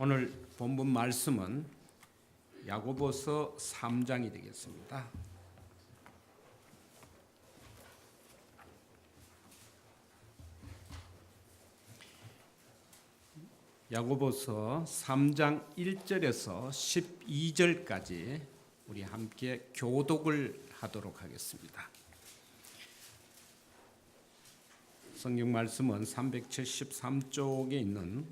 오늘 본문 말씀은 야고보서 3장이 되겠습니다. 야고보서 3장 1절에서 12절까지 우리 함께 교독을 하도록 하겠습니다. 성경 말씀은 373쪽에 있는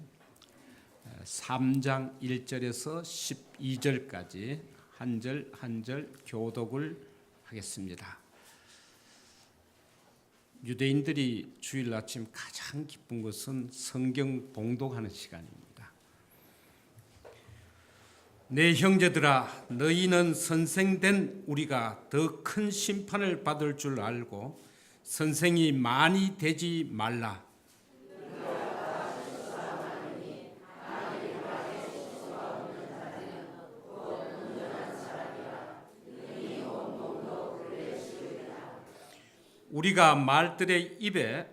3장 1절에서 12절까지 한 절 한 절 교독을 하겠습니다. 유대인들이 주일 아침 가장 기쁜 것은 성경 봉독하는 시간입니다. 내 형제들아, 너희는 선생된 우리가 더 큰 심판을 받을 줄 알고 선생이 많이 되지 말라. 우리가 말들의 입에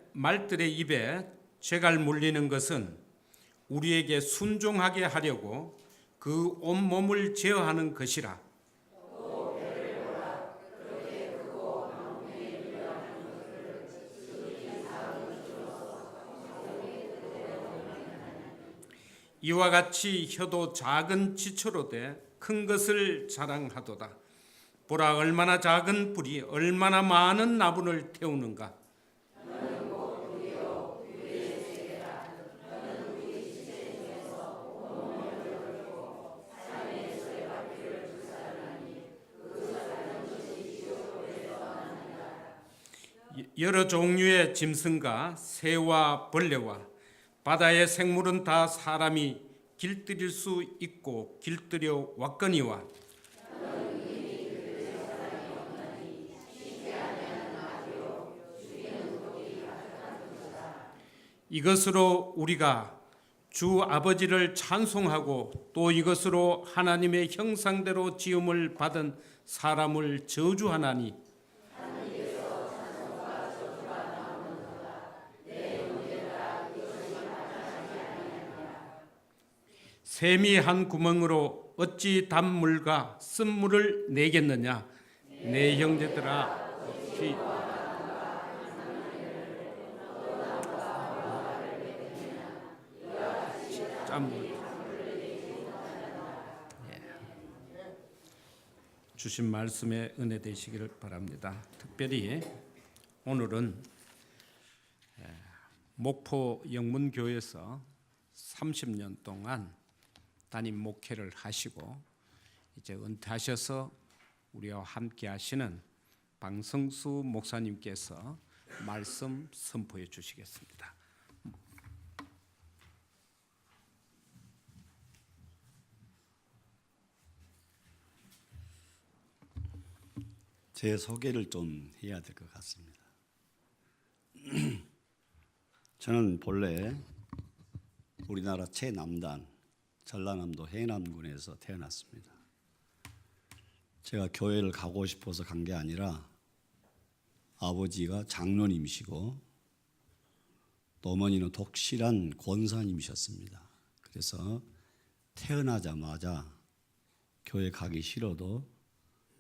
쇠갈 물리는 것은 우리에게 순종하게 하려고 그 온몸을 제어하는 것이라. 이와 같이 혀도 작은 지초로 돼 큰 것을 자랑하도다. 보라, 얼마나 작은 불이 얼마나 많은 나무를 태우는가. 여러 종류의 짐승과 새와 벌레와 바다의 생물은 다 사람이 길들일 수 있고 길들여 왔거니와 이것으로 우리가 주 아버지를 찬송하고 또 이것으로 하나님의 형상대로 지음을 받은 사람을 저주하나니 샘이 한 구멍으로 어찌 단물과 쓴물을 내겠느냐. 내 형제들아, 어찌 주신 말씀에 은혜 되시기를 바랍니다. 특별히 오늘은 목포 영문교회에서 30년 동안 담임 목회를 하시고 이제 은퇴하셔서 우리와 함께 하시는 방성수 목사님께서 말씀 선포해 주시겠습니다. 제 소개를 좀 해야 될 것 같습니다. 저는 본래 우리나라 최남단 전라남도 해남군에서 태어났습니다. 제가 교회를 가고 싶어서 간 게 아니라 아버지가 장로님이시고 또 어머니는 독실한 권사님이셨습니다. 그래서 태어나자마자 교회 가기 싫어도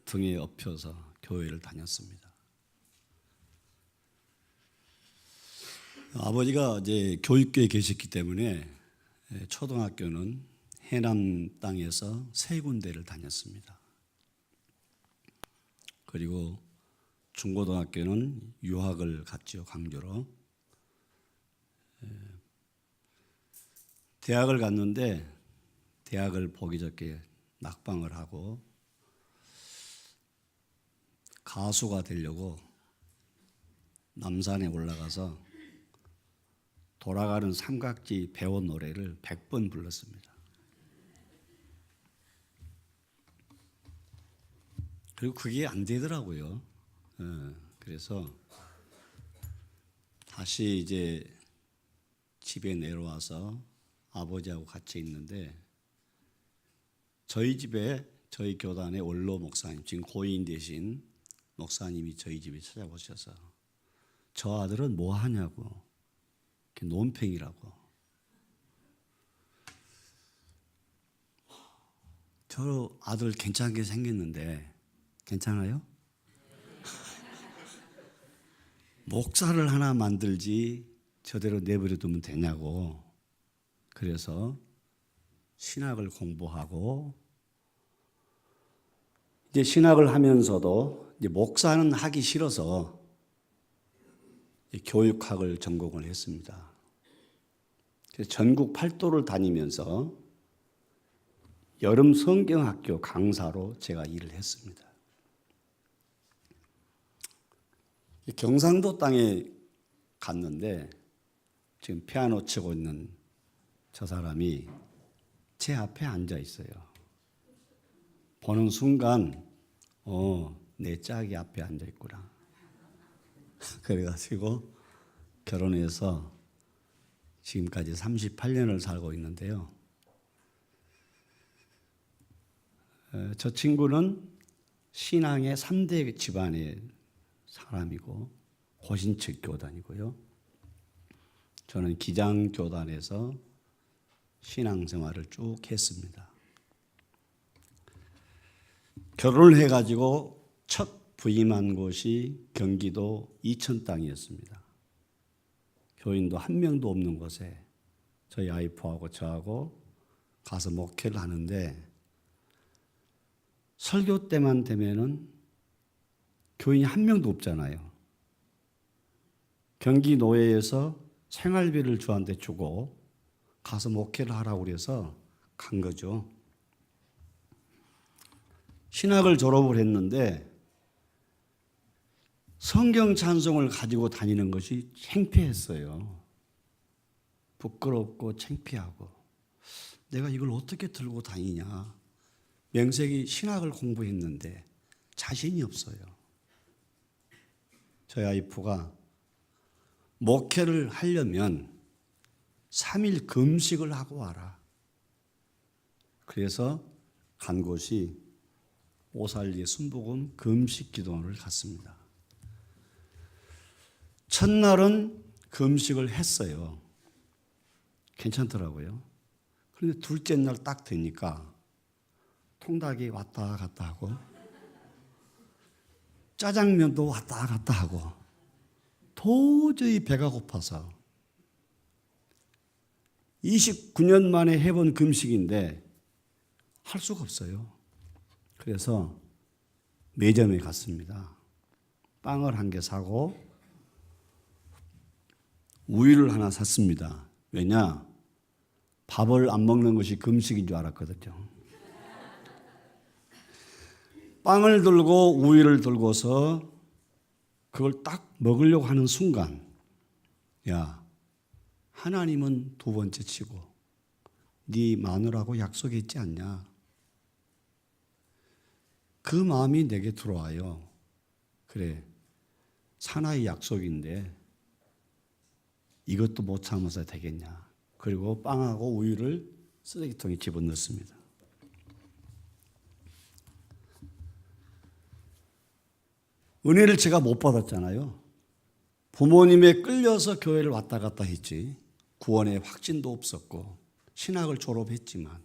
등에 업혀서 교회를 다녔습니다. 아버지가 이제 교육교에 계셨기 때문에 초등학교는 해남 땅에서 세 군데를 다녔습니다. 그리고 중고등학교는 유학을 갔죠, 광주로. 대학을 갔는데 대학을 보기 좋게 낙방을 하고 가수가 되려고 남산에 올라가서 돌아가는 삼각지 배원 노래를 100번 불렀습니다. 그리고 그게 안 되더라고요. 그래서 다시 이제 집에 내려와서 아버지하고 같이 있는데 저희 집에 저희 교단의 원로 목사님, 지금 고인 되신 목사님이 저희 집에 찾아오셔서 저 아들은 뭐 하냐고, 논팽이라고. 저 아들 괜찮게 생겼는데 괜찮아요? 목사를 하나 만들지 저대로 내버려 두면 되냐고. 그래서 신학을 공부하고 이제 신학을 하면서도 이제 목사는 하기 싫어서 교육학을 전공을 했습니다. 그래서 전국 8도를 다니면서 여름 성경학교 강사로 제가 일을 했습니다. 경상도 땅에 갔는데 지금 피아노 치고 있는 저 사람이 제 앞에 앉아 있어요. 보는 순간 내 짝이 앞에 앉아 있구나. 그래가지고 결혼해서 지금까지 38년을 살고 있는데요. 저 친구는 신앙의 3대 집안의 사람이고 고신측 교단이고요. 저는 기장 교단에서 신앙생활을 쭉 했습니다. 결혼을 해가지고 첫 부임한 곳이 경기도 이천 땅이었습니다. 교인도 한 명도 없는 곳에 저희 와이프하고 저하고 가서 목회를 하는데 설교 때만 되면은 교인이 한 명도 없잖아요. 경기 노예에서 생활비를 저한테 주고 가서 목회를 하라고 그래서 간 거죠. 신학을 졸업을 했는데 성경 찬송을 가지고 다니는 것이 창피했어요. 부끄럽고 창피하고 내가 이걸 어떻게 들고 다니냐. 명색이 신학을 공부했는데 자신이 없어요. 저희 와이프가 목회를 하려면 3일 금식을 하고 와라. 그래서 간 곳이 오살리 순복음 금식 기도원을 갔습니다. 첫날은 금식을 했어요. 괜찮더라고요. 그런데 둘째 날 딱 되니까 통닭이 왔다 갔다 하고 짜장면도 왔다 갔다 하고 도저히 배가 고파서 29년 만에 해본 금식인데 할 수가 없어요. 그래서 매점에 갔습니다. 빵을 한 개 사고 우유를 하나 샀습니다. 왜냐? 밥을 안 먹는 것이 금식인 줄 알았거든요. 빵을 들고 우유를 들고서 그걸 딱 먹으려고 하는 순간, 야, 하나님은 두 번째 치고 네 마누라하고 약속했지 않냐? 그 마음이 내게 들어와요. 그래, 사나이 약속인데 이것도 못 참아서 되겠냐? 그리고 빵하고 우유를 쓰레기통에 집어넣습니다. 은혜를 제가 못 받았잖아요. 부모님에 끌려서 교회를 왔다 갔다 했지. 구원의 확신도 없었고 신학을 졸업했지만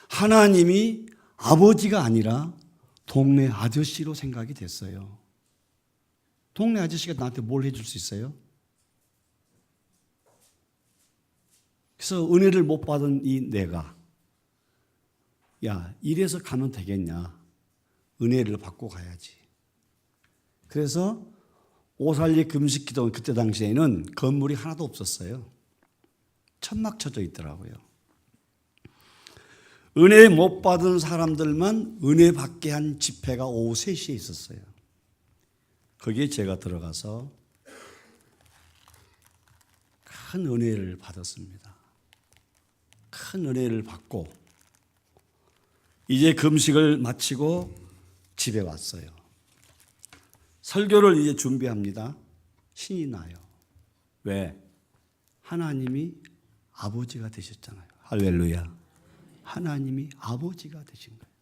하나님이 아버지가 아니라 동네 아저씨로 생각이 됐어요. 동네 아저씨가 나한테 뭘 해줄 수 있어요? 그래서 은혜를 못 받은 이 내가 야, 이래서 가면 되겠냐? 은혜를 받고 가야지. 그래서 오살리 금식기도원 그때 당시에는 건물이 하나도 없었어요. 천막 쳐져 있더라고요. 은혜 못 받은 사람들만 은혜 받게 한 집회가 오후 3시에 있었어요. 거기에 제가 들어가서 큰 은혜를 받았습니다. 큰 은혜를 받고 이제 금식을 마치고 집에 왔어요. 설교를 이제 준비합니다. 신이 나요. 왜? 하나님이 아버지가 되셨잖아요. 할렐루야. 하나님이 아버지가 되신 거예요.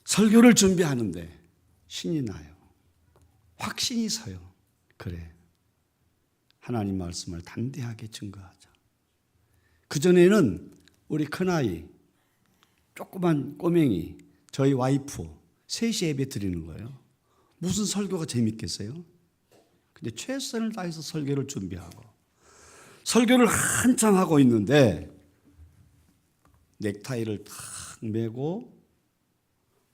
설교를 준비하는데 신이 나요. 확신이 서요. 그래. 하나님 말씀을 담대하게 증거하자. 그전에는 우리 큰아이, 조그만 꼬맹이, 저희 와이프 셋이 예배 드리는 거예요. 무슨 설교가 재밌겠어요? 근데 최선을 다해서 설교를 준비하고 설교를 한참 하고 있는데 넥타이를 탁 메고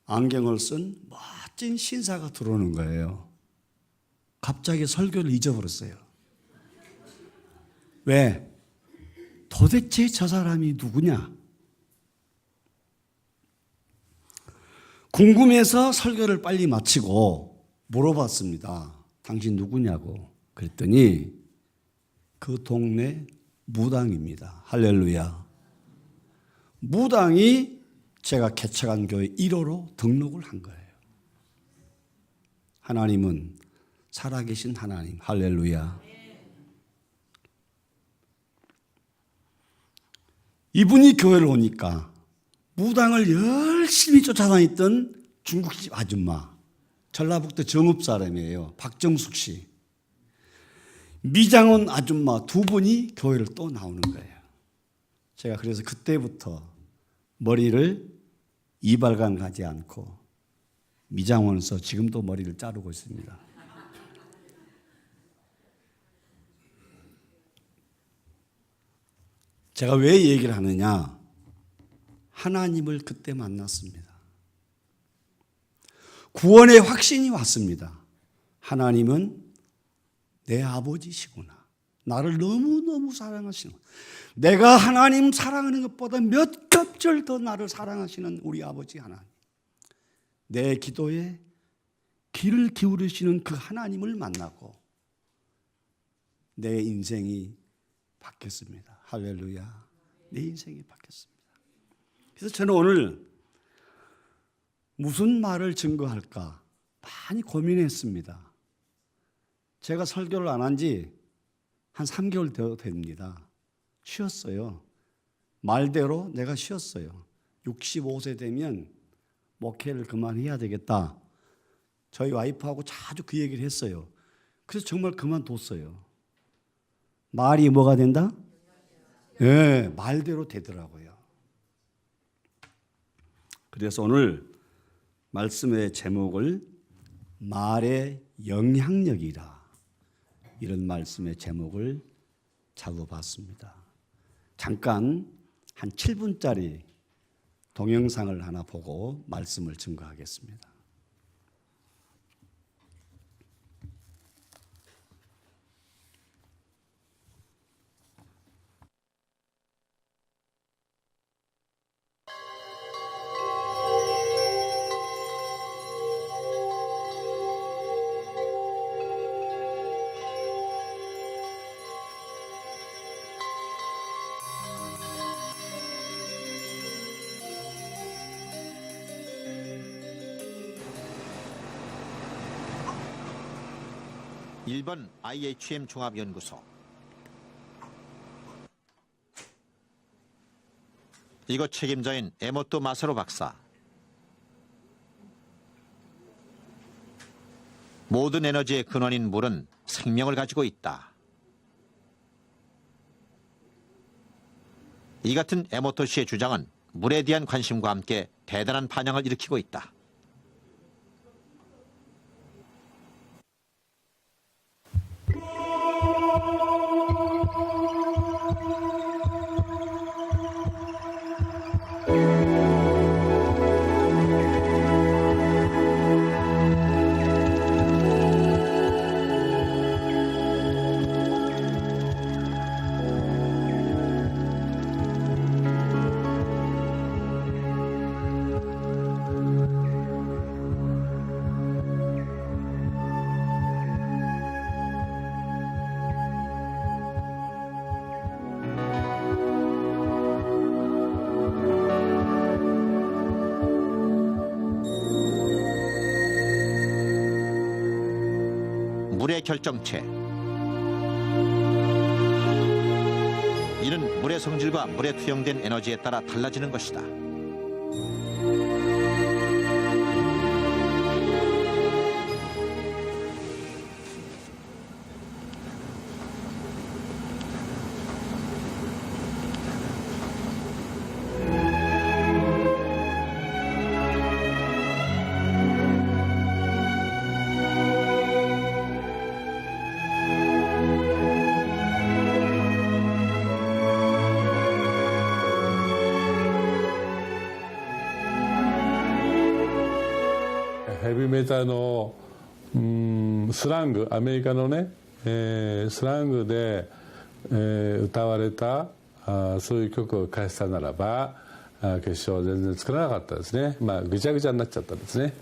안경을 쓴 멋진 신사가 들어오는 거예요. 갑자기 설교를 잊어버렸어요. 왜? 도대체 저 사람이 누구냐? 궁금해서 설교를 빨리 마치고 물어봤습니다. 당신 누구냐고. 그랬더니 그 동네 무당입니다. 할렐루야. 무당이 제가 개척한 교회 1호로 등록을 한 거예요. 하나님은 살아계신 하나님. 할렐루야. 이분이 교회를 오니까 무당을 열심히 쫓아다녔던 중국집 아줌마, 전라북도 정읍 사람이에요. 박정숙 씨. 미장원 아줌마 두 분이 교회를 또 나오는 거예요. 제가 그래서 그때부터 머리를 이발관 가지 않고 미장원에서 지금도 머리를 자르고 있습니다. 제가 왜 얘기를 하느냐? 하나님을 그때 만났습니다. 구원의 확신이 왔습니다. 하나님은 내 아버지시구나. 나를 너무너무 사랑하시는, 내가 하나님 사랑하는 것보다 몇 겹절 더 나를 사랑하시는 우리 아버지 하나님. 내 기도에 귀를 기울이시는 그 하나님을 만나고 내 인생이 바뀌었습니다. 할렐루야. 내 인생이 바뀌었습니다. 그래서 저는 오늘 무슨 말을 증거할까 많이 고민했습니다. 제가 설교를 안 한 지 한 3개월 더 됩니다. 쉬었어요. 말대로 내가 쉬었어요. 65세 되면 목회를 그만해야 되겠다. 저희 와이프하고 자주 그 얘기를 했어요. 그래서 정말 그만뒀어요. 말이 뭐가 된다? 네, 말대로 되더라고요. 그래서 오늘 말씀의 제목을 말의 영향력이라, 이런 말씀의 제목을 잡아봤습니다. 잠깐 한 7분짜리 동영상을 하나 보고 말씀을 증거하겠습니다. 일본 IHM 종합연구소. 이곳 책임자인 에모토 마사로 박사. 모든 에너지의 근원인 물은 생명을 가지고 있다. 이 같은 에모토 씨의 주장은 물에 대한 관심과 함께 대단한 반향을 일으키고 있다. 물의 결정체. 이는 물의 성질과 물에 투영된 에너지에 따라 달라지는 것이다. メーターのスラング、アメリカのね、スラングで、歌われたそういう曲を歌したならば決勝は全然作らなかったですね。ぐちゃぐちゃになっちゃったんですね。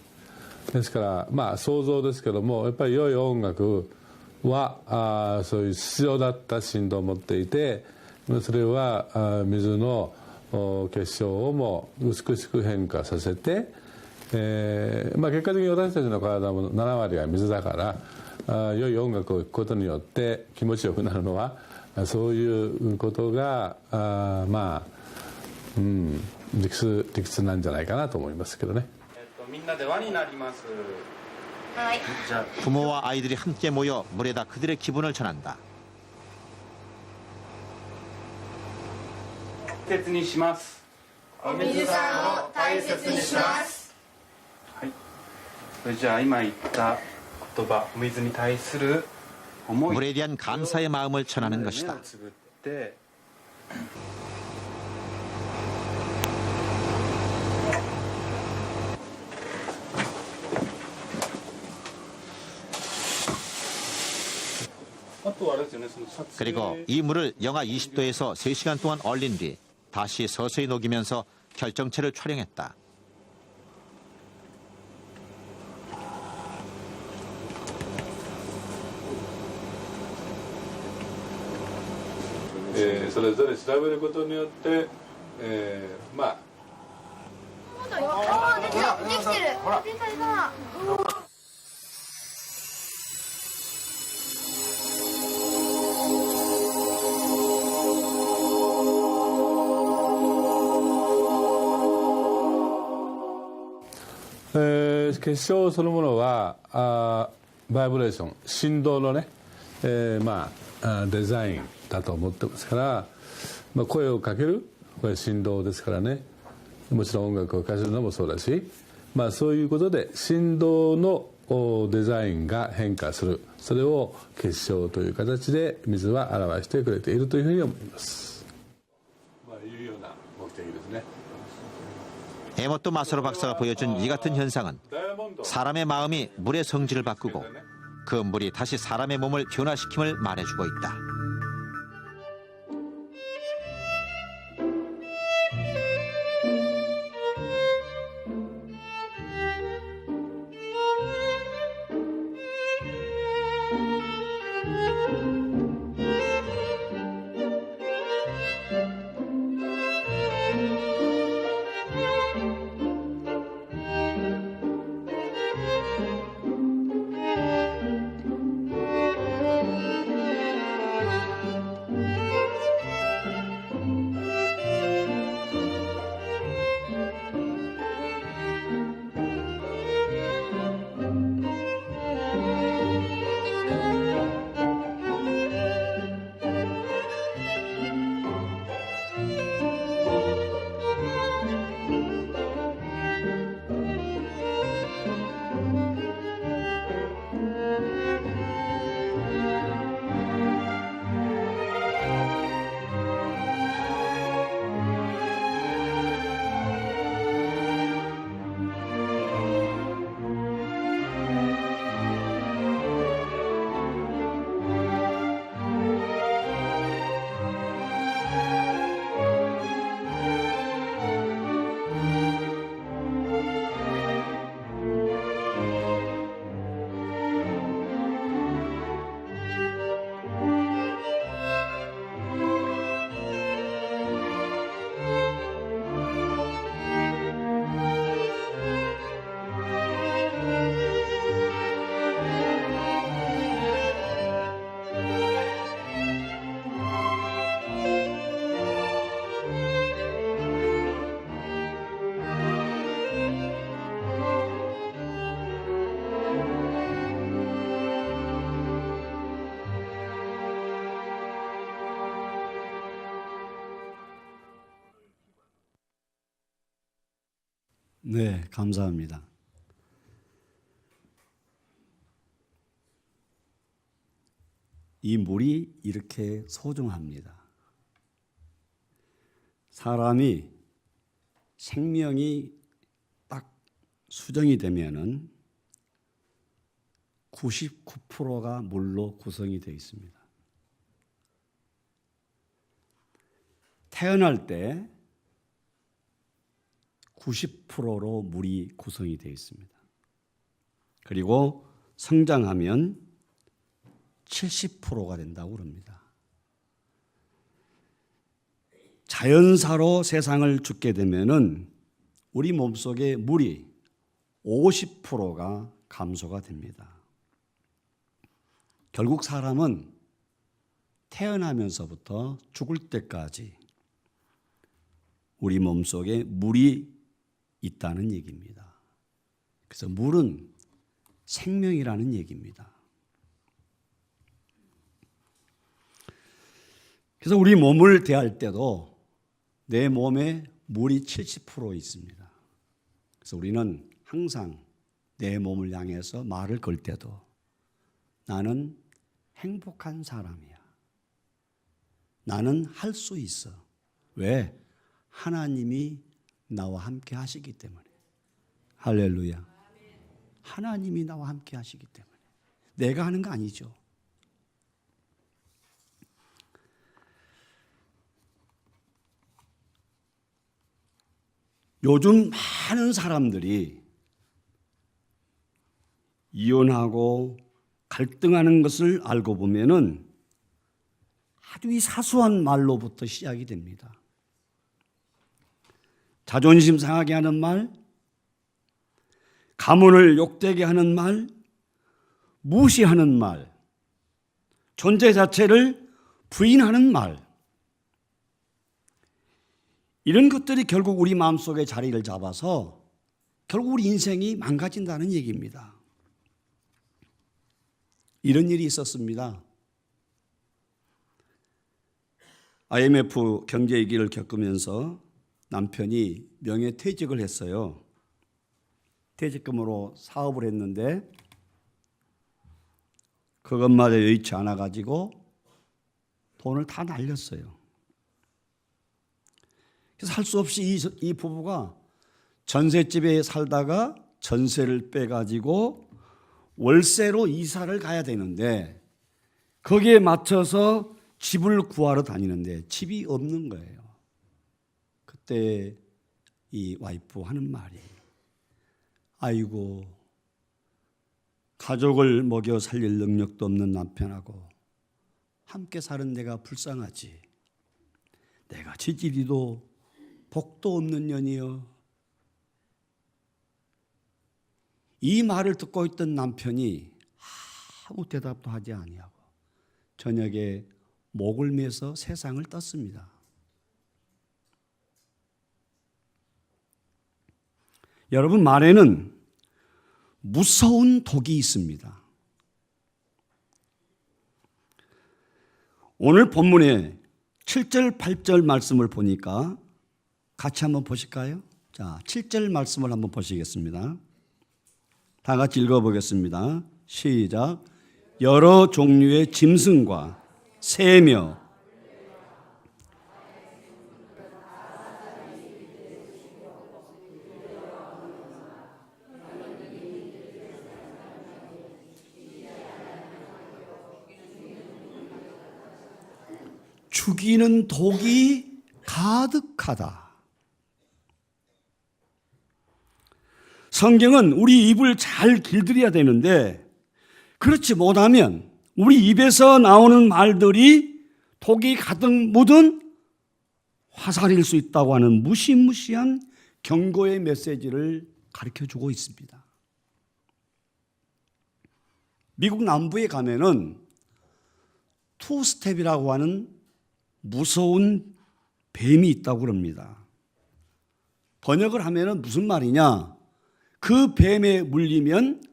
ですから想像ですけども、やっぱり良い音楽はそういう必要だった振動を持っていて、それは水の結晶をも美しく変化させて、結果的に私たちの体も7割が水だから良い音楽を聴くことによって気持ちよくなるのはそういうことが理屈なんじゃないかなと思いますけどね。みんなで輪になります。はい。 부모와 아이들이 함께 모여 물에다 그들의 기분을 전한다. 大切にします。お水さんを大切にします。はい。それじゃあ今言った言葉、お水に対する思い。 물에 대한 감사의 마음을 전하는 것이다. 目をつぶって。 그리고 이 물을 영하 20도에서 3시간 동안 얼린 뒤 다시 서서히 녹이면서 결정체를 촬영했다. 예, それぞれ調べることによって、できてる。できた。結晶そのものはバイブレーション、振動のね、デザインだと思ってますから、声をかけるこれ振動ですからね。もちろん音楽をかけるのもそうだし、そういうことで振動のデザインが変化する、それを結晶という形で水は表してくれているというふうに思います。いうような目的ですね。 에모토 마사로 박사가 보여준 이 같은 현상은 사람의 마음이 물의 성질을 바꾸고 그 물이 다시 사람의 몸을 변화시킴을 말해주고 있다. 네, 감사합니다. 이 물이 이렇게 소중합니다. 사람이 생명이 딱 수정이 되면은 99%가 물로 구성이 되어 있습니다. 태어날 때 90%로 물이 구성이 되어 있습니다. 그리고 성장하면 70%가 된다고 합니다. 자연사로 세상을 죽게 되면은 우리 몸속에 물이 50%가 감소가 됩니다. 결국 사람은 태어나면서부터 죽을 때까지 우리 몸속에 물이 있다는 얘기입니다. 그래서 물은 생명이라는 얘기입니다. 그래서 우리 몸을 대할 때도 내 몸에 물이 70% 있습니다. 그래서 우리는 항상 내 몸을 향해서 말을 걸 때도 나는 행복한 사람이야. 나는 할 수 있어. 왜? 하나님이 나와 함께 하시기 때문에. 할렐루야. 하나님이 나와 함께 하시기 때문에. 내가 하는 거 아니죠. 요즘 많은 사람들이 이혼하고 갈등하는 것을 알고 보면은 아주 이 사소한 말로부터 시작이 됩니다. 자존심 상하게 하는 말, 가문을 욕되게 하는 말, 무시하는 말, 존재 자체를 부인하는 말, 이런 것들이 결국 우리 마음속에 자리를 잡아서 결국 우리 인생이 망가진다는 얘기입니다. 이런 일이 있었습니다. IMF 경제 위기를 겪으면서 남편이 명예퇴직을 했어요. 퇴직금으로 사업을 했는데 그것마저 여의치 않아가지고 돈을 다 날렸어요. 그래서 할 수 없이 이 부부가 전셋집에 살다가 전세를 빼가지고 월세로 이사를 가야 되는데 거기에 맞춰서 집을 구하러 다니는데 집이 없는 거예요. 그때 이 와이프 하는 말이 아이고 가족을 먹여 살릴 능력도 없는 남편하고 함께 사는 내가 불쌍하지. 내가 지지리도 복도 없는 년이여. 이 말을 듣고 있던 남편이 아무 대답도 하지 아니하고 저녁에 목을 매서 세상을 떴습니다. 여러분, 말에는 무서운 독이 있습니다. 오늘 본문에 7절, 8절 말씀을 보니까 같이 한번 보실까요? 자, 7절 말씀을 한번 보시겠습니다. 다 같이 읽어보겠습니다. 시작. 여러 종류의 짐승과 새며 죽이는 독이 가득하다. 성경은 우리 입을 잘 길들여야 되는데 그렇지 못하면 우리 입에서 나오는 말들이 독이 가득 묻은 화살일 수 있다고 하는 무시무시한 경고의 메시지를 가르쳐주고 있습니다. 미국 남부에 가면은 투스텝이라고 하는 무서운 뱀이 있다고 합니다. 번역을 하면은 무슨 말이냐? 그 뱀에 물리면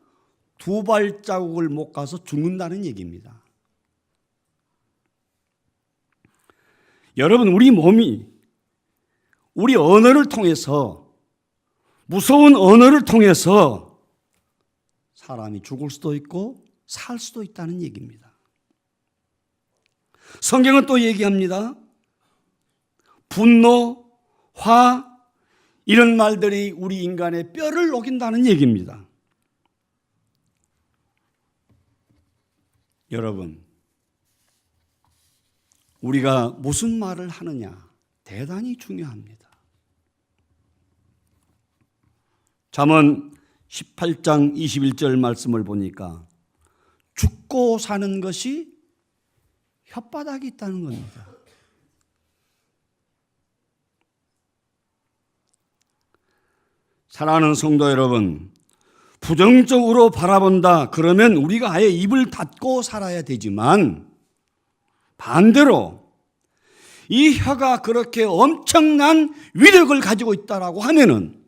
2발자국을 못 가서 죽는다는 얘기입니다. 여러분, 우리 몸이 우리 언어를 통해서 무서운 언어를 통해서 사람이 죽을 수도 있고 살 수도 있다는 얘기입니다. 성경은 또 얘기합니다. 분노, 화, 이런 말들이 우리 인간의 뼈를 녹인다는 얘기입니다. 여러분, 우리가 무슨 말을 하느냐 대단히 중요합니다. 잠언 18장 21절 말씀을 보니까 죽고 사는 것이 혓바닥이 있다는 겁니다. 사랑하는 성도 여러분, 부정적으로 바라본다 그러면 우리가 아예 입을 닫고 살아야 되지만 반대로 이 혀가 그렇게 엄청난 위력을 가지고 있다라고 하면은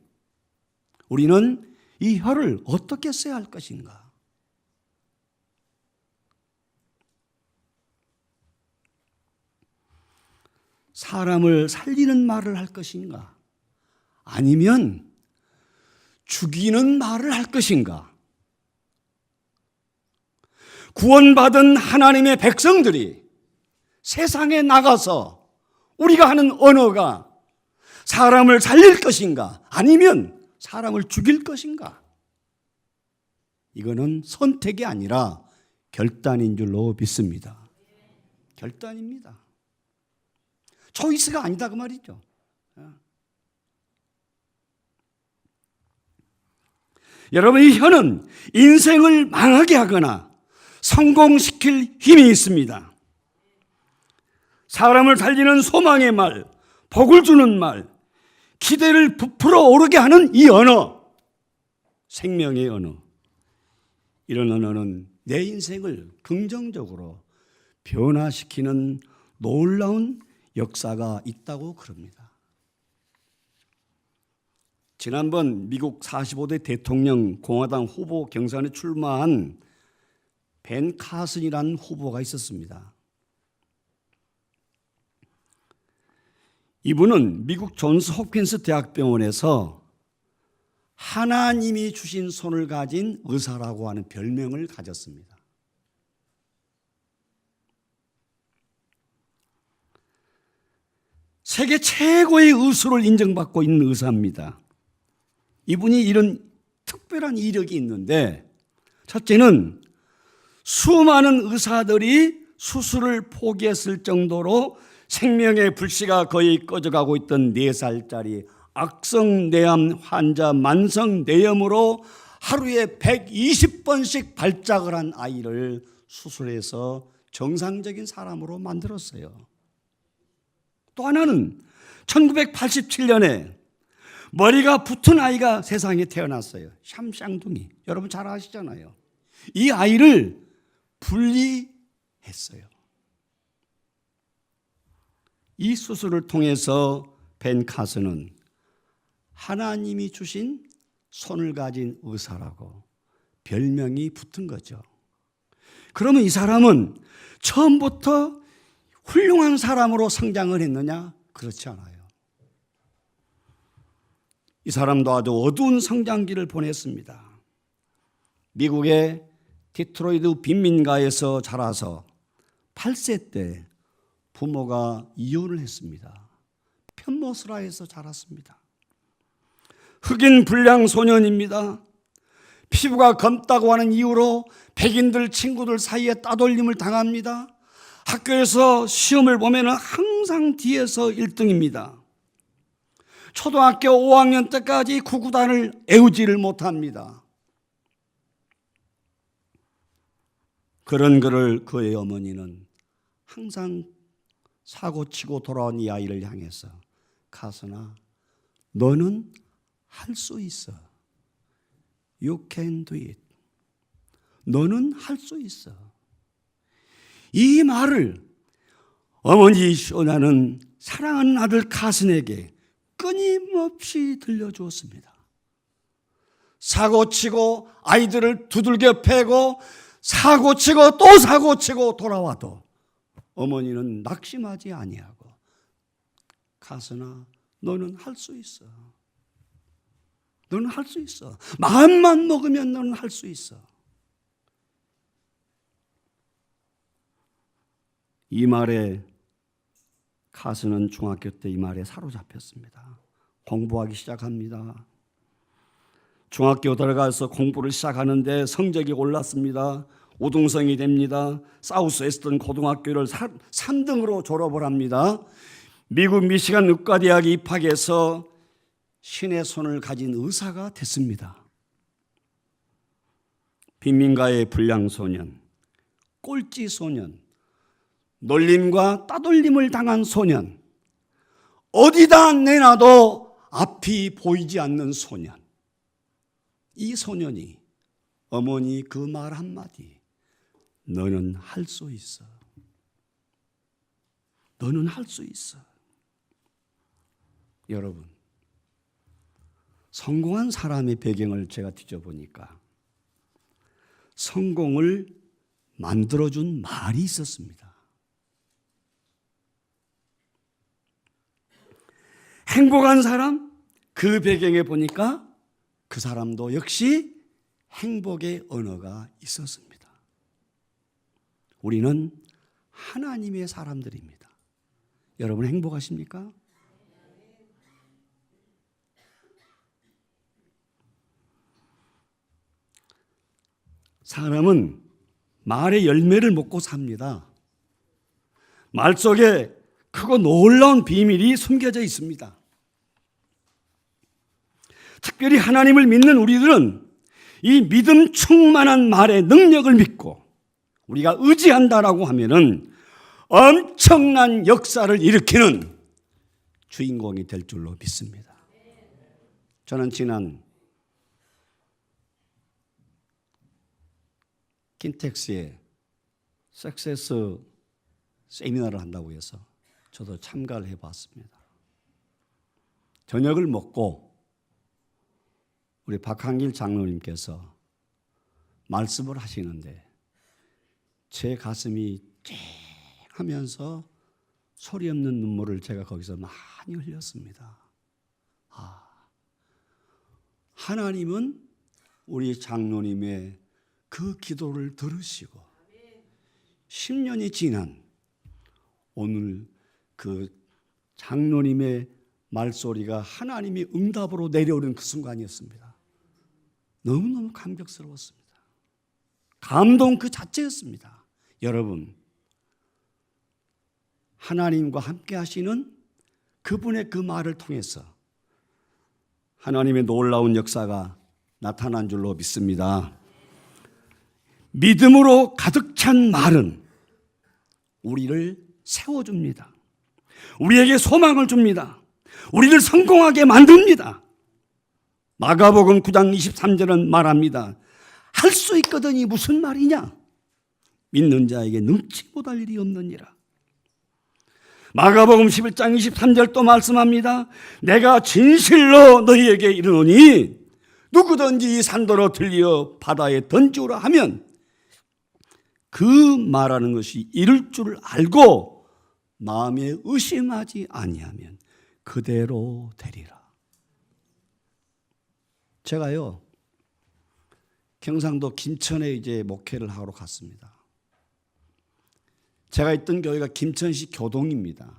우리는 이 혀를 어떻게 써야 할 것인가? 사람을 살리는 말을 할 것인가? 아니면 죽이는 말을 할 것인가? 구원받은 하나님의 백성들이 세상에 나가서 우리가 하는 언어가 사람을 살릴 것인가? 아니면 사람을 죽일 것인가? 이거는 선택이 아니라 결단인 줄로 믿습니다. 결단입니다. 초이스가 아니다 그 말이죠. 여러분, 이 혀는 인생을 망하게 하거나 성공시킬 힘이 있습니다. 사람을 살리는 소망의 말, 복을 주는 말, 기대를 부풀어 오르게 하는 이 언어, 생명의 언어, 이런 언어는 내 인생을 긍정적으로 변화시키는 놀라운 역사가 있다고 그럽니다. 지난번 미국 45대 대통령 공화당 후보 경선에 출마한 벤 카슨이라는 후보가 있었습니다. 이분은 미국 존스 홉킨스 대학병원에서 하나님이 주신 손을 가진 의사라고 하는 별명을 가졌습니다. 세계 최고의 의수를 인정받고 있는 의사입니다. 이분이 이런 특별한 이력이 있는데, 첫째는 수많은 의사들이 수술을 포기했을 정도로 생명의 불씨가 거의 꺼져가고 있던 4살짜리 악성내암 환자 만성내염으로 하루에 120번씩 발작을 한 아이를 수술해서 정상적인 사람으로 만들었어요. 또 하나는 1987년에 머리가 붙은 아이가 세상에 태어났어요. 샴샹둥이. 여러분 잘 아시잖아요. 이 아이를 분리했어요. 이 수술을 통해서 벤 카슨은 하나님이 주신 손을 가진 의사라고 별명이 붙은 거죠. 그러면 이 사람은 처음부터 훌륭한 사람으로 성장을 했느냐? 그렇지 않아요. 이 사람도 아주 어두운 성장기를 보냈습니다. 미국의 디트로이트 빈민가에서 자라서 8세 때 부모가 이혼을 했습니다. 편모스라에서 자랐습니다. 흑인 불량 소년입니다. 피부가 검다고 하는 이유로 백인들 친구들 사이에 따돌림을 당합니다. 학교에서 시험을 보면 항상 뒤에서 1등입니다. 초등학교 5학년 때까지 구구단을 애우지를 못합니다. 그런 그를 그의 어머니는 항상 사고치고 돌아온 이 아이를 향해서 카슨아, 너는 할 수 있어. You can do it. 너는 할 수 있어. 이 말을 어머니 쇼나는 사랑하는 아들 카슨에게 끊임없이 들려주었습니다. 사고치고 아이들을 두들겨 패고 사고치고 또 사고치고 돌아와도 어머니는 낙심하지 아니하고 카슨아, 너는 할 수 있어. 너는 할 수 있어. 마음만 먹으면 너는 할 수 있어. 이 말에 카슨은 중학교 때 이 말에 사로잡혔습니다. 공부하기 시작합니다. 중학교 들어가서 공부를 시작하는데 성적이 올랐습니다. 우등생이 됩니다. 사우스 웨스턴 고등학교를 3등으로 졸업을 합니다. 미국 미시간 의과대학에 입학해서 신의 손을 가진 의사가 됐습니다. 빈민가의 불량소년, 꼴찌 소년, 놀림과 따돌림을 당한 소년, 어디다 내놔도 앞이 보이지 않는 소년. 이 소년이 어머니 그 말 한마디, 너는 할 수 있어. 너는 할 수 있어. 여러분, 성공한 사람의 배경을 제가 뒤져보니까 성공을 만들어준 말이 있었습니다. 행복한 사람, 그 배경에 보니까 그 사람도 역시 행복의 언어가 있었습니다. 우리는 하나님의 사람들입니다. 여러분 행복하십니까? 사람은 말의 열매를 먹고 삽니다. 말 속에 크고 놀라운 비밀이 숨겨져 있습니다. 특별히 하나님을 믿는 우리들은 이 믿음 충만한 말의 능력을 믿고 우리가 의지한다라고 하면은 엄청난 역사를 일으키는 주인공이 될 줄로 믿습니다. 저는 지난 킨텍스에 석세스 세미나를 한다고 해서 저도 참가를 해봤습니다. 저녁을 먹고 우리 박한길 장로님께서 말씀을 하시는데 제 가슴이 쨍하면서 소리 없는 눈물을 제가 거기서 많이 흘렸습니다. 하나님은 우리 장로님의 그 기도를 들으시고 10년이 지난 오늘 그 장로님의 말소리가 하나님이 응답으로 내려오는 그 순간이었습니다. 너무너무 감격스러웠습니다. 감동 그 자체였습니다. 여러분, 하나님과 함께 하시는 그분의 그 말을 통해서 하나님의 놀라운 역사가 나타난 줄로 믿습니다. 믿음으로 가득 찬 말은 우리를 세워줍니다. 우리에게 소망을 줍니다. 우리를 성공하게 만듭니다. 마가복음 9장 23절은 말합니다. 할 수 있거든이 무슨 말이냐? 믿는 자에게 능치 못할 일이 없느니라. 마가복음 11장 23절 또 말씀합니다. 내가 진실로 너희에게 이르노니 누구든지 이 산도로 들려 바다에 던지오라 하면 그 말하는 것이 이룰 줄 알고 마음에 의심하지 아니하면 그대로 되리라. 제가요 경상도 김천에 이제 목회를 하러 갔습니다. 제가 있던 교회가 김천시 교동입니다.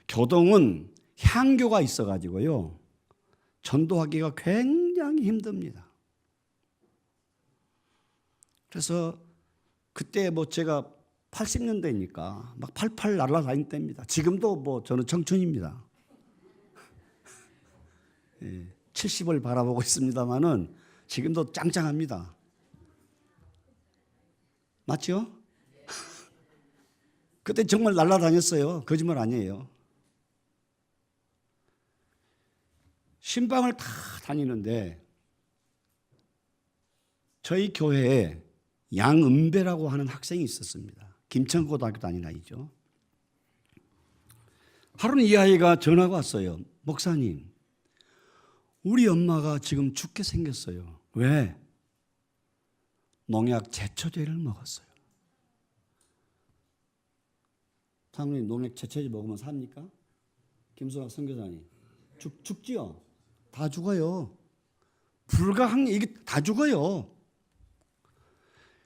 교동은 향교가 있어가지고요 전도하기가 굉장히 힘듭니다. 그래서 그때 뭐 제가 80년대니까 막 팔팔 날아다닐 때입니다. 지금도 뭐 저는 청춘입니다. 70을 바라보고 있습니다만은 지금도 짱짱합니다. 맞죠? 그때 정말 날아다녔어요. 거짓말 아니에요. 신방을 다 다니는데 저희 교회에 양은배라고 하는 학생이 있었습니다. 김천고등학교 다니는 아이죠. 하루는 이 아이가 전화가 왔어요. 목사님, 우리 엄마가 지금 죽게 생겼어요. 왜? 농약 제초제를 먹었어요. 장로님, 농약 제초제 먹으면 삽니까? 김수학 선교사님, 죽지요? 다 죽어요. 이게 다 죽어요.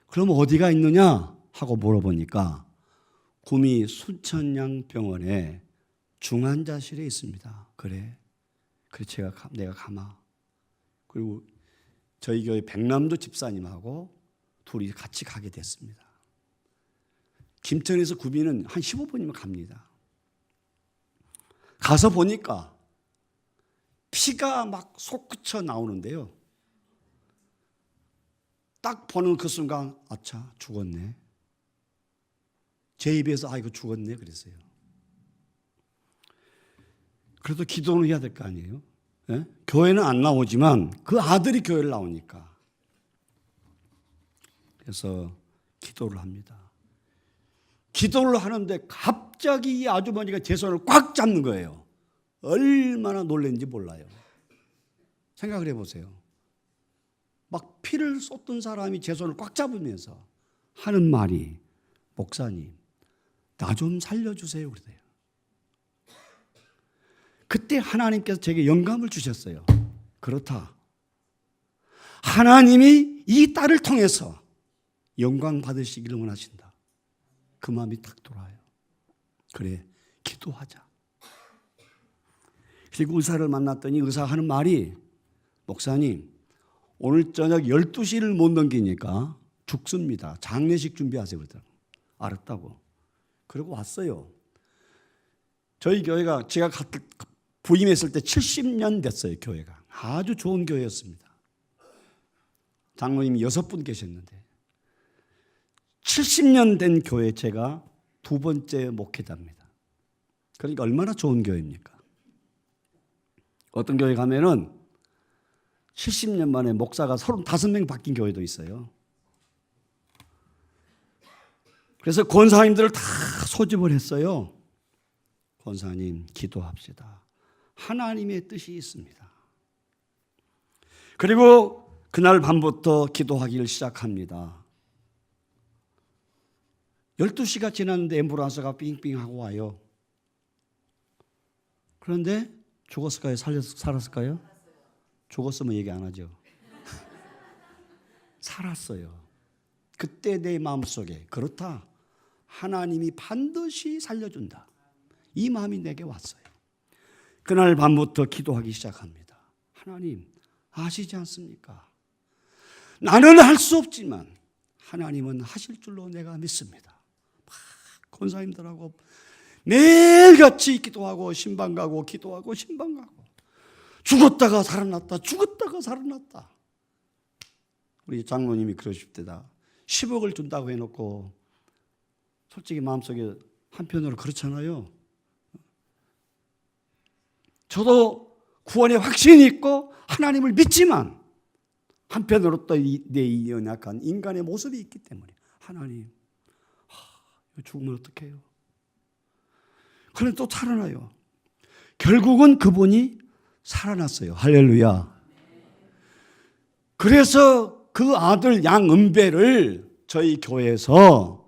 그럼 어디가 있느냐 하고 물어보니까 구미 순천향병원에 중환자실에 있습니다. 그래 내가 가마. 그리고 저희 교회 백남도 집사님하고 둘이 같이 가게 됐습니다. 김천에서 구미는 한 15분이면 갑니다. 가서 보니까 피가 막 솟구쳐 나오는데요. 딱 보는 그 순간 아차 죽었네. 제 입에서 아 이거 죽었네 그랬어요. 그래도 기도는 해야 될 거 아니에요. 예? 교회는 안 나오지만 그 아들이 교회를 나오니까 그래서 기도를 합니다. 기도를 하는데 갑자기 이 아주머니가 제 손을 꽉 잡는 거예요. 얼마나 놀랐는지 몰라요. 생각을 해보세요. 막 피를 쏟던 사람이 제 손을 꽉 잡으면서 하는 말이 목사님 나 좀 살려주세요 그래요. 그때 하나님께서 제게 영감을 주셨어요. 그렇다. 하나님이 이 딸을 통해서 영광 받으시기를 원하신다. 그 마음이 딱 돌아요. 그래 기도하자. 그리고 의사를 만났더니 의사가 하는 말이 목사님 오늘 저녁 12시를 못 넘기니까 죽습니다. 장례식 준비하세요 그러더라고요. 알았다고. 그리고 왔어요. 저희 교회가 제가 부임했을 때 70년 됐어요. 교회가. 아주 좋은 교회였습니다. 장로님이 6분 계셨는데 70년 된 교회 제가 두 번째 목회자입니다. 그러니까 얼마나 좋은 교회입니까? 어떤 교회 가면은 70년 만에 목사가 35명 바뀐 교회도 있어요. 그래서 권사님들을 다 소집을 했어요. 권사님 기도합시다. 하나님의 뜻이 있습니다. 그리고 그날 밤부터 기도하기를 시작합니다. 12시가 지났는데 앰뷸런스가 삥삥하고 와요. 그런데 죽었을까요? 살았을까요? 죽었으면 얘기 안 하죠. 살았어요. 그때 내 마음속에 그렇다. 하나님이 반드시 살려준다. 이 마음이 내게 왔어요. 그날 밤부터 기도하기 시작합니다. 하나님 아시지 않습니까? 나는 할 수 없지만 하나님은 하실 줄로 내가 믿습니다. 권사님들하고 매일같이 기도하고 신방 가고 기도하고 신방 가고 죽었다가 살아났다 죽었다가 살아났다. 우리 장로님이 그러실 때다 10억을 준다고 해놓고 솔직히 마음속에 한편으로 그렇잖아요. 저도 구원의 확신이 있고 하나님을 믿지만 한편으로 또 내 연약한 인간의 모습이 있기 때문에 하나님 죽으면 어떡해요? 그런데 또 살아나요. 결국은 그분이 살아났어요. 할렐루야. 그래서 그 아들 양은배를 저희 교회에서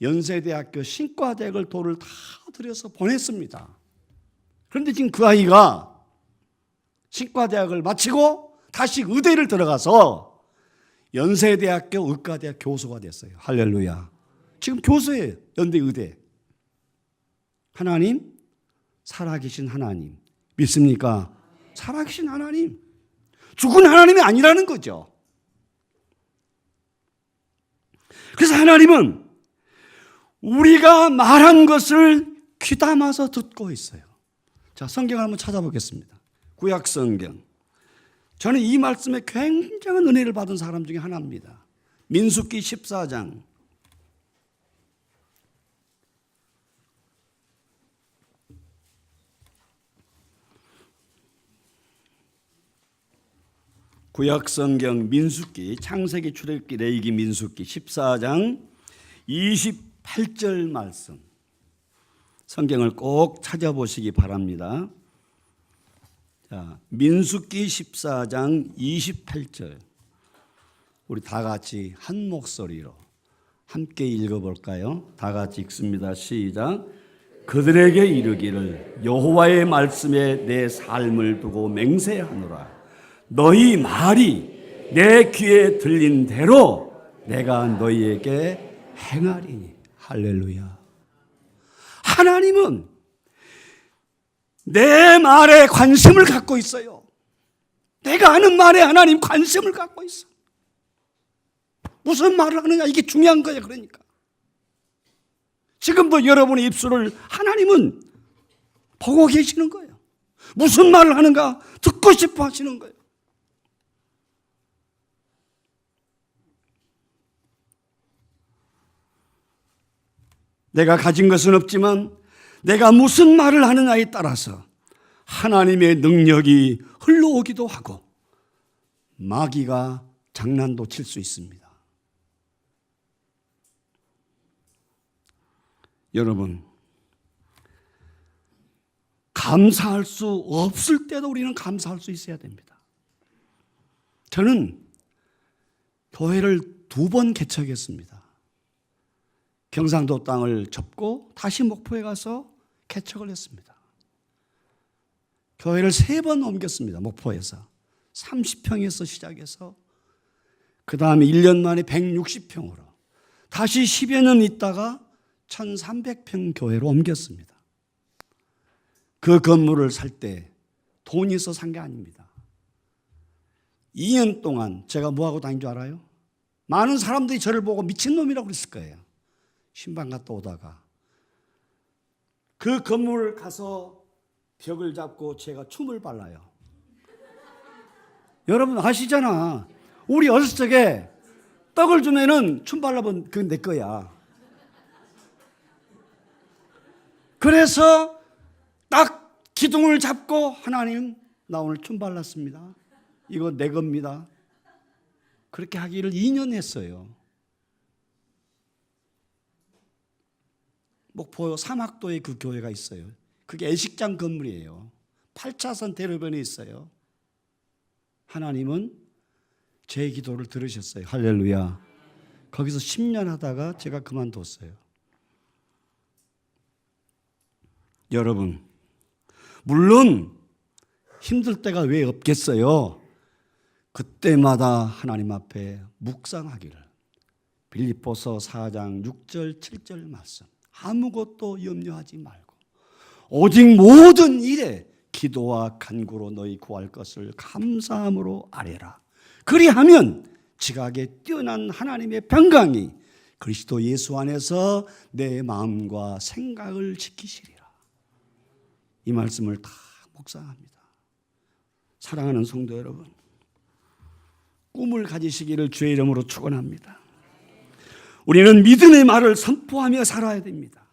연세대학교 신과대학을 돈을 다 들여서 보냈습니다. 그런데 지금 그 아이가 신과대학을 마치고 다시 의대를 들어가서 연세대학교 의과대학 교수가 됐어요. 할렐루야. 지금 교수예요. 연대 의대. 하나님, 살아계신 하나님 믿습니까? 살아계신 하나님. 죽은 하나님이 아니라는 거죠. 그래서 하나님은 우리가 말한 것을 귀담아서 듣고 있어요. 자, 성경을 한번 찾아보겠습니다. 구약 성경. 저는 이 말씀에 굉장한 은혜를 받은 사람 중에 하나입니다. 민수기 14장. 구약 성경 민수기, 창세기, 출애굽기, 레위기, 민수기 14장 28절 말씀. 성경을 꼭 찾아보시기 바랍니다. 자, 민수기 14장 28절. 우리 다 같이 한 목소리로 함께 읽어볼까요? 다 같이 읽습니다. 시작. 그들에게 이르기를 여호와의 말씀에 내 삶을 두고 맹세하노라. 너희 말이 내 귀에 들린 대로 내가 너희에게 행하리니. 할렐루야. 하나님은 내 말에 관심을 갖고 있어요. 내가 하는 말에 하나님 관심을 갖고 있어. 무슨 말을 하느냐, 이게 중요한 거예요. 그러니까 지금도 여러분의 입술을 하나님은 보고 계시는 거예요. 무슨 말을 하는가 듣고 싶어 하시는 거예요. 내가 가진 것은 없지만 내가 무슨 말을 하느냐에 따라서 하나님의 능력이 흘러오기도 하고 마귀가 장난도 칠 수 있습니다. 여러분, 감사할 수 없을 때도 우리는 감사할 수 있어야 됩니다. 저는 교회를 2번 개척했습니다. 경상도 땅을 접고 다시 목포에 가서 개척을 했습니다. 교회를 3번 옮겼습니다. 목포에서 30평에서 시작해서 그 다음에 1년 만에 160평으로 다시 10여 년 있다가 1300평 교회로 옮겼습니다. 그 건물을 살 때 돈이 있어 산 게 아닙니다. 2년 동안 제가 뭐하고 다닌 줄 알아요? 많은 사람들이 저를 보고 미친놈이라고 그랬을 거예요. 신방 갔다 오다가 그 건물을 가서 벽을 잡고 제가 춤을 발라요. 여러분 아시잖아. 우리 어렸을 적에 떡을 주면은 춤 발라본 그건 내 거야. 그래서 딱 기둥을 잡고 하나님 나 오늘 춤 발랐습니다. 이거 내 겁니다. 그렇게 하기를 2년 했어요. 목포 삼학도에 그 교회가 있어요. 그게 애식장 건물이에요. 8차선 대로변에 있어요. 하나님은 제 기도를 들으셨어요. 할렐루야. 거기서 10년 하다가 제가 그만뒀어요. 여러분, 물론 힘들 때가 왜 없겠어요? 그때마다 하나님 앞에 묵상하기를. 빌립보서 4장 6절 7절 말씀. 아무것도 염려하지 말고 오직 모든 일에 기도와 간구로 너희 구할 것을 감사함으로 아뢰라. 그리하면 지각에 뛰어난 하나님의 평강이 그리스도 예수 안에서 내 마음과 생각을 지키시리라. 이 말씀을 다 묵상합니다. 사랑하는 성도 여러분, 꿈을 가지시기를 주의 이름으로 축원합니다. 우리는 믿음의 말을 선포하며 살아야 됩니다.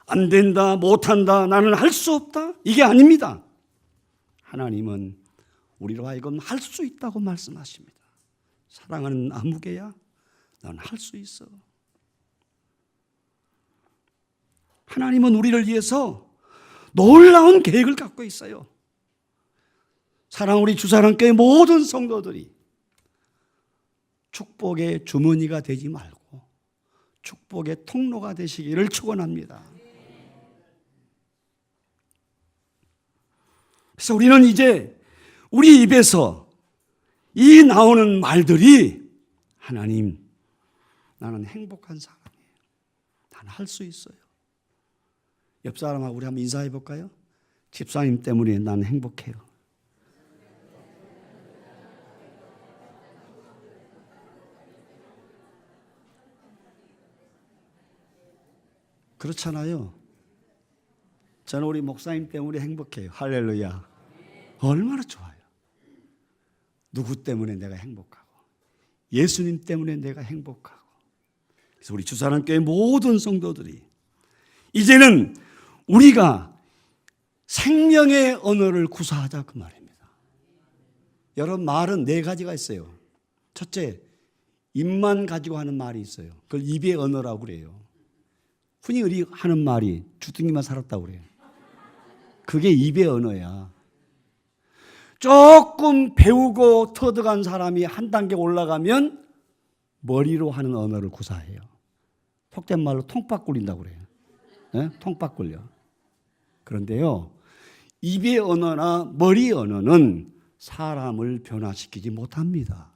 안 된다, 못한다, 나는 할 수 없다, 이게 아닙니다. 하나님은 우리로 하여금 할 수 있다고 말씀하십니다. 사랑하는 아무개야, 넌 할 수 있어. 하나님은 우리를 위해서 놀라운 계획을 갖고 있어요. 사랑 우리 주사랑교회 모든 성도들이 축복의 주머니가 되지 말고 축복의 통로가 되시기를 축원합니다. 그래서 우리는 이제 우리 입에서 이 나오는 말들이 하나님, 나는 행복한 사람이에요. 나는 할 수 있어요. 옆 사람하고 우리 한번 인사해 볼까요? 집사님 때문에 나는 행복해요. 그렇잖아요. 저는 우리 목사님 때문에 행복해요. 할렐루야. 얼마나 좋아요. 누구 때문에 내가 행복하고 예수님 때문에 내가 행복하고. 그래서 우리 주사랑교회 모든 성도들이 이제는 우리가 생명의 언어를 구사하자 그 말입니다. 여러분, 말은 4가지가 있어요. 첫째, 입만 가지고 하는 말이 있어요. 그걸 입의 언어라고 그래요. 흔히 우리 하는 말이 주둥이만 살았다고 그래요. 그게 입의 언어야. 조금 배우고 터득한 사람이 한 단계 올라가면 머리로 하는 언어를 구사해요. 속된 말로 통박 굴린다고 그래요. 네? 통박 굴려. 그런데요, 입의 언어나 머리 언어는 사람을 변화시키지 못합니다.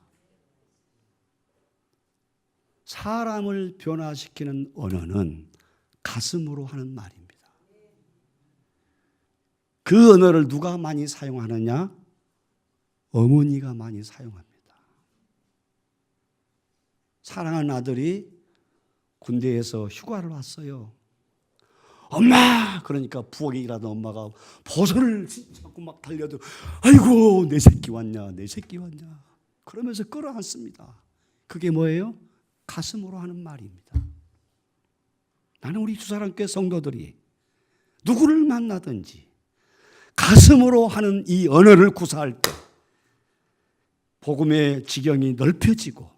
사람을 변화시키는 언어는 가슴으로 하는 말입니다. 그 언어를 누가 많이 사용하느냐? 어머니가 많이 사용합니다. 사랑하는 아들이 군대에서 휴가를 왔어요. 엄마! 그러니까 부엌에 일하던 엄마가 버섯을 잡고 막 달려도 아이고 내 새끼 왔냐 내 새끼 왔냐 그러면서 끌어안습니다. 그게 뭐예요? 가슴으로 하는 말입니다. 나는 우리 주사랑교회 성도들이 누구를 만나든지 가슴으로 하는 이 언어를 구사할 때 복음의 지경이 넓혀지고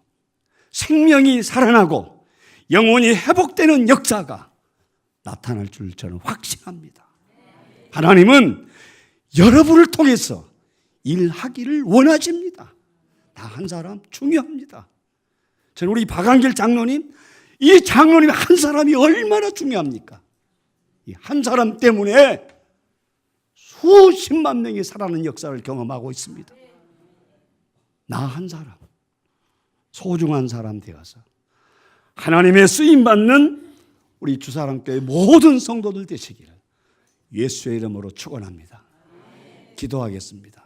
생명이 살아나고 영혼이 회복되는 역사가 나타날 줄 저는 확신합니다. 하나님은 여러분을 통해서 일하기를 원하십니다. 나 한 사람 중요합니다. 저는 우리 박한길 장로님, 이 장로님 한 사람이 얼마나 중요합니까? 이 한 사람 때문에 수십만 명이 살아나는 역사를 경험하고 있습니다. 나 한 사람, 소중한 사람 되어서 하나님의 쓰임받는 우리 주사랑교회 모든 성도들 되시기를 예수의 이름으로 축원합니다. 기도하겠습니다.